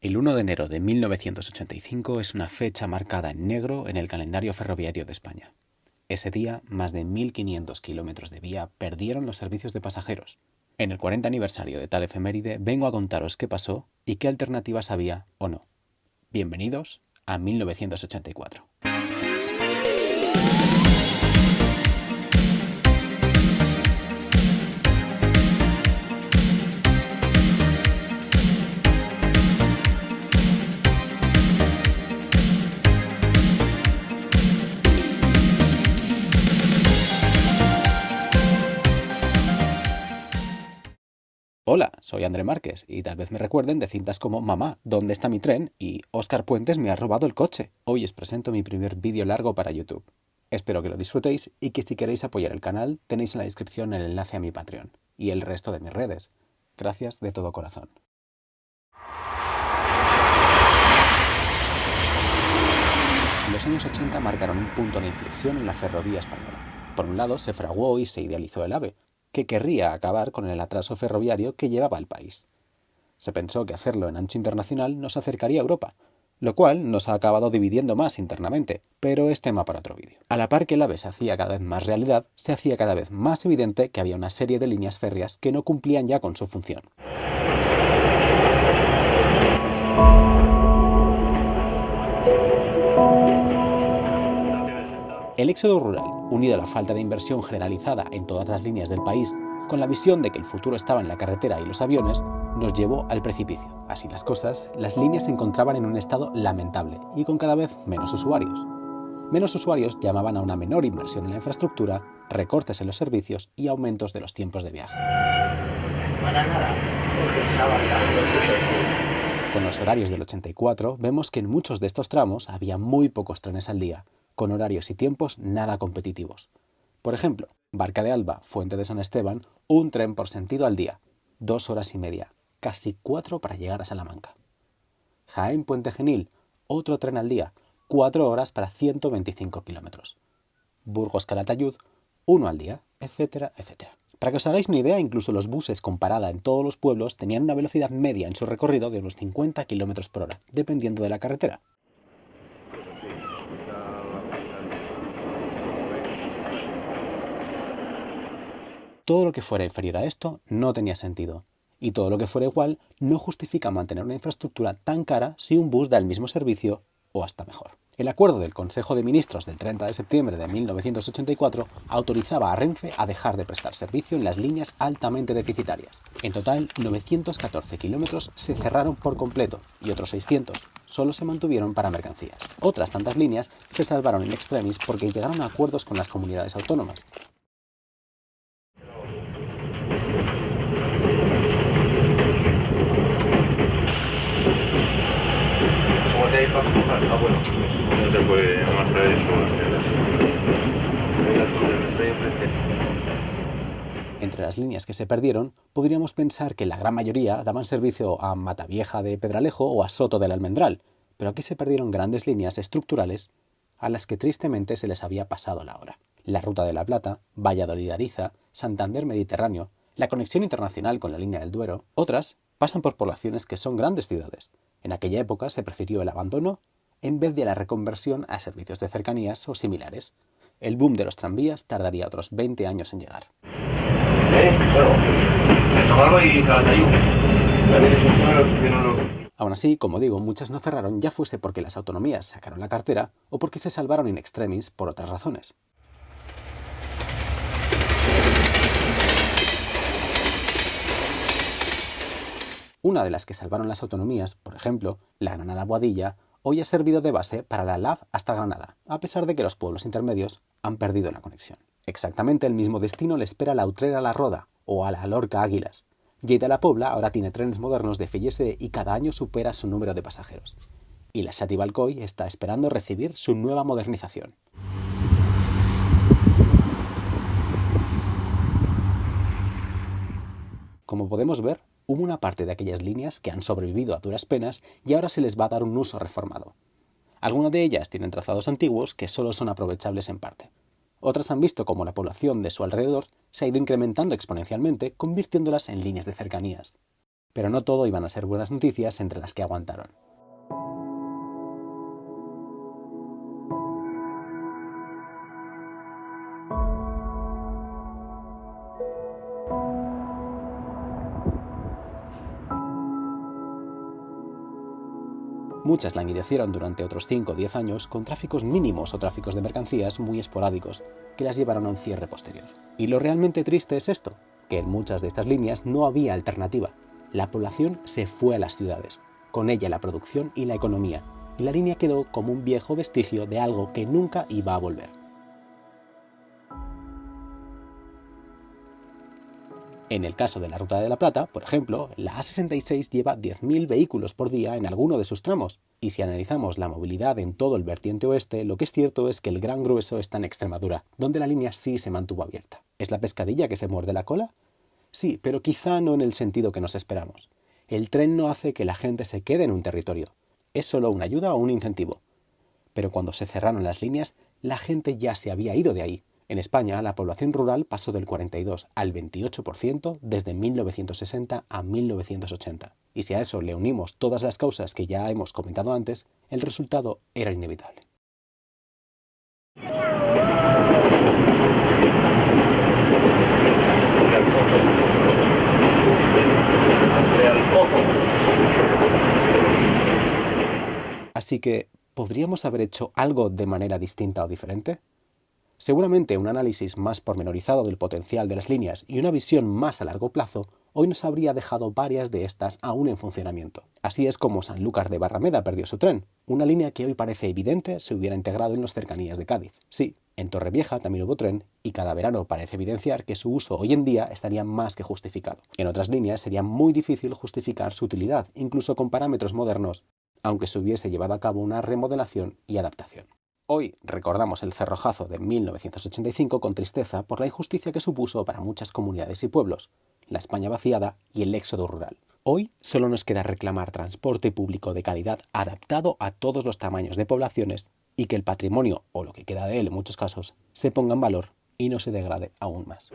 El 1 de enero de 1985 es una fecha marcada en negro en el calendario ferroviario de España. Ese día, más de 1.500 kilómetros de vía perdieron los servicios de pasajeros. En el 40 aniversario de tal efeméride vengo a contaros qué pasó y qué alternativas había o no. Bienvenidos a 1984. Hola, soy André Márquez y tal vez me recuerden de cintas como Mamá, ¿dónde está mi tren? Y Óscar Puentes me ha robado el coche. Hoy os presento mi primer vídeo largo para YouTube. Espero que lo disfrutéis y que si queréis apoyar el canal tenéis en la descripción el enlace a mi Patreon y el resto de mis redes. Gracias de todo corazón. Los años 80 marcaron un punto de inflexión en la ferrovía española. Por un lado, se fraguó y se idealizó el AVE, que querría acabar con el atraso ferroviario que llevaba el país. Se pensó que hacerlo en ancho internacional nos acercaría a Europa, lo cual nos ha acabado dividiendo más internamente, pero es tema para otro vídeo. A la par que el AVE se hacía cada vez más realidad, se hacía cada vez más evidente que había una serie de líneas férreas que no cumplían ya con su función. El éxodo rural, unido a la falta de inversión generalizada en todas las líneas del país, con la visión de que el futuro estaba en la carretera y los aviones, nos llevó al precipicio. Así las cosas, las líneas se encontraban en un estado lamentable y con cada vez menos usuarios. Menos usuarios llamaban a una menor inversión en la infraestructura, recortes en los servicios y aumentos de los tiempos de viaje. Con los horarios del 84 vemos que en muchos de estos tramos había muy pocos trenes al día, con horarios y tiempos nada competitivos. Por ejemplo, Barca de Alba, Fuente de San Esteban, un tren por sentido al día, 2 horas y media, casi 4 para llegar a Salamanca. Jaén Puente Genil, otro tren al día, 4 horas para 125 kilómetros. Burgos Calatayud, 1 al día, etcétera, etcétera. Para que os hagáis una idea, incluso los buses con parada en todos los pueblos tenían una velocidad media en su recorrido de unos 50 kilómetros por hora, dependiendo de la carretera. Todo lo que fuera inferior a esto no tenía sentido, y todo lo que fuera igual no justifica mantener una infraestructura tan cara si un bus da el mismo servicio o hasta mejor. El acuerdo del Consejo de Ministros del 30 de septiembre de 1984 autorizaba a Renfe a dejar de prestar servicio en las líneas altamente deficitarias. En total, 914 kilómetros se cerraron por completo y otros 600 solo se mantuvieron para mercancías. Otras tantas líneas se salvaron in extremis porque llegaron a acuerdos con las comunidades autónomas. No se puede mostrar eso. Entre las líneas que se perdieron, podríamos pensar que la gran mayoría daban servicio a Matavieja de Pedralejo o a Soto del Almendral, pero aquí se perdieron grandes líneas estructurales a las que tristemente se les había pasado la hora. La Ruta de la Plata, Valladolid-Ariza, Santander Mediterráneo, la conexión internacional con la línea del Duero, otras pasan por poblaciones que son grandes ciudades. En aquella época se prefirió el abandono en vez de la reconversión a servicios de cercanías o similares. El boom de los tranvías tardaría otros 20 años en llegar. Aún así, como digo, muchas no cerraron, ya fuese porque las autonomías sacaron la cartera o porque se salvaron in extremis por otras razones. Una de las que salvaron las autonomías, por ejemplo, la Granada-Boadilla, hoy ha servido de base para la LAV hasta Granada, a pesar de que los pueblos intermedios han perdido la conexión. Exactamente el mismo destino le espera a la Utrera-La Roda o a la Lorca-Águilas. Lleida-La Pobla ahora tiene trenes modernos de FLSD y cada año supera su número de pasajeros. Y la Xàtiva-Alcoi está esperando recibir su nueva modernización. Como podemos ver, hubo una parte de aquellas líneas que han sobrevivido a duras penas y ahora se les va a dar un uso reformado. Algunas de ellas tienen trazados antiguos que solo son aprovechables en parte. Otras han visto cómo la población de su alrededor se ha ido incrementando exponencialmente, convirtiéndolas en líneas de cercanías. Pero no todo iban a ser buenas noticias entre las que aguantaron. Muchas languidecieron durante otros 5 o 10 años con tráficos mínimos o tráficos de mercancías muy esporádicos que las llevaron a un cierre posterior. Y lo realmente triste es esto, que en muchas de estas líneas no había alternativa. La población se fue a las ciudades, con ella la producción y la economía, y la línea quedó como un viejo vestigio de algo que nunca iba a volver. En el caso de la Ruta de la Plata, por ejemplo, la A66 lleva 10.000 vehículos por día en alguno de sus tramos, y si analizamos la movilidad en todo el vertiente oeste, lo que es cierto es que el gran grueso está en Extremadura, donde la línea sí se mantuvo abierta. ¿Es la pescadilla que se muerde la cola? Sí, pero quizá no en el sentido que nos esperamos. El tren no hace que la gente se quede en un territorio, es solo una ayuda o un incentivo. Pero cuando se cerraron las líneas, la gente ya se había ido de ahí. En España, la población rural pasó del 42 al 28% desde 1960 a 1980. Y si a eso le unimos todas las causas que ya hemos comentado antes, el resultado era inevitable. Así que, ¿podríamos haber hecho algo de manera distinta o diferente? Seguramente un análisis más pormenorizado del potencial de las líneas y una visión más a largo plazo hoy nos habría dejado varias de estas aún en funcionamiento. Así es como Sanlúcar de Barrameda perdió su tren, una línea que hoy parece evidente se hubiera integrado en las cercanías de Cádiz. Sí, en Torrevieja también hubo tren y cada verano parece evidenciar que su uso hoy en día estaría más que justificado. En otras líneas sería muy difícil justificar su utilidad, incluso con parámetros modernos, aunque se hubiese llevado a cabo una remodelación y adaptación. Hoy recordamos el cerrojazo de 1985 con tristeza por la injusticia que supuso para muchas comunidades y pueblos, la España vaciada y el éxodo rural. Hoy solo nos queda reclamar transporte público de calidad adaptado a todos los tamaños de poblaciones y que el patrimonio, o lo que queda de él en muchos casos, se ponga en valor y no se degrade aún más.